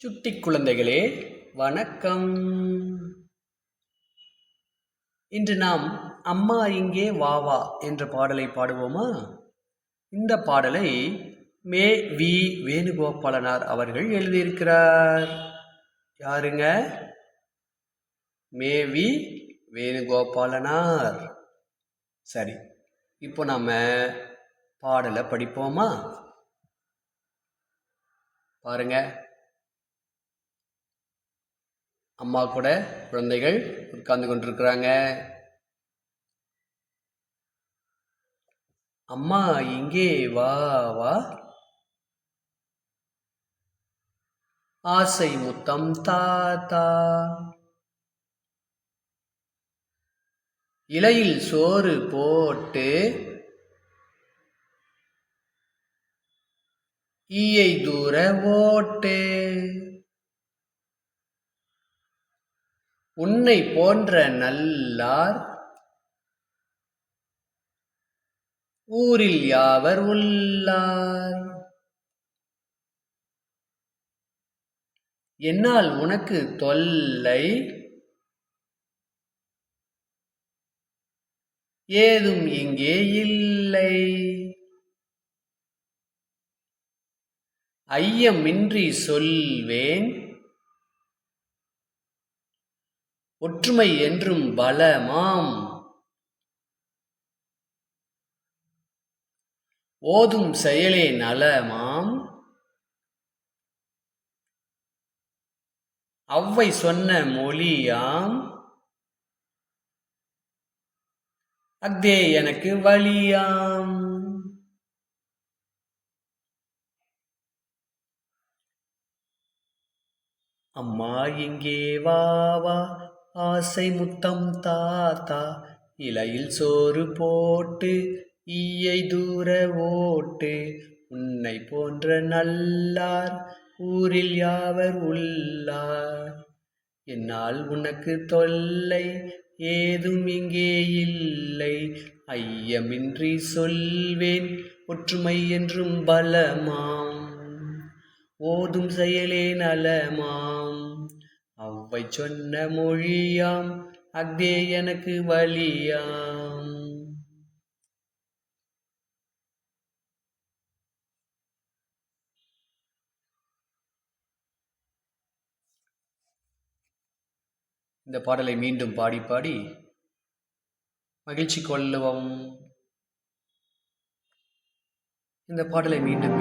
சுட்டி குழந்தைகளே வணக்கம். இன்று நாம் அம்மா இங்கே வா வா என்ற பாடலை பாடுவோமா? இந்த பாடலை மே வி வேணுகோபாலனார் அவர்கள் எழுதியிருக்கிறார். யாருங்க? மே வி வேணுகோபாலனார். சரி, இப்போ நாம பாடலை படிப்போமா? பாருங்க, அம்மா கூட குழந்தைகள் உட்கார்ந்து கொண்டிருக்கிறாங்க. அம்மா இங்கே வா வா, ஆசை முத்தம் தாத்தா, இலையில் சோறு போட்டு ஈயை தூர ஓட்டு, உன்னை போன்ற நல்லார் ஊரில் யாவர் உள்ளார், என்னால் உனக்கு தொல்லை ஏதும் இங்கே இல்லை, ஐயமின்றி சொல்வேன் ஒற்றுமை என்றும் பலமாம், ஓதும் செயலே நலமாம், அவ்வை சொன்ன மொழியாம், அஃதே எனக்கு வழியாம். அம்மா இங்கே வா வா, ஆசை முத்தம் தாத்தா, இலையில் சோறு போட்டு ஈயை தூர ஓட்டு, உன்னை போன்ற நல்லார் ஊரில் யாவர் உள்ளார், என்னால் உனக்கு தொல்லை ஏதும் இங்கே இல்லை, ஐயமின்றி சொல்வேன் ஒற்றுமை என்றும் பலமாம், ஓதும் செயலே நலமாம், அவ்வை சொன்ன மொழியாம், அஃதே எனக்கு வழியாம். இந்த பாடலை மீண்டும் பாடி பாடி மகிழ்ச்சி கொள்ளுவோம். இந்த பாடலை மீண்டும்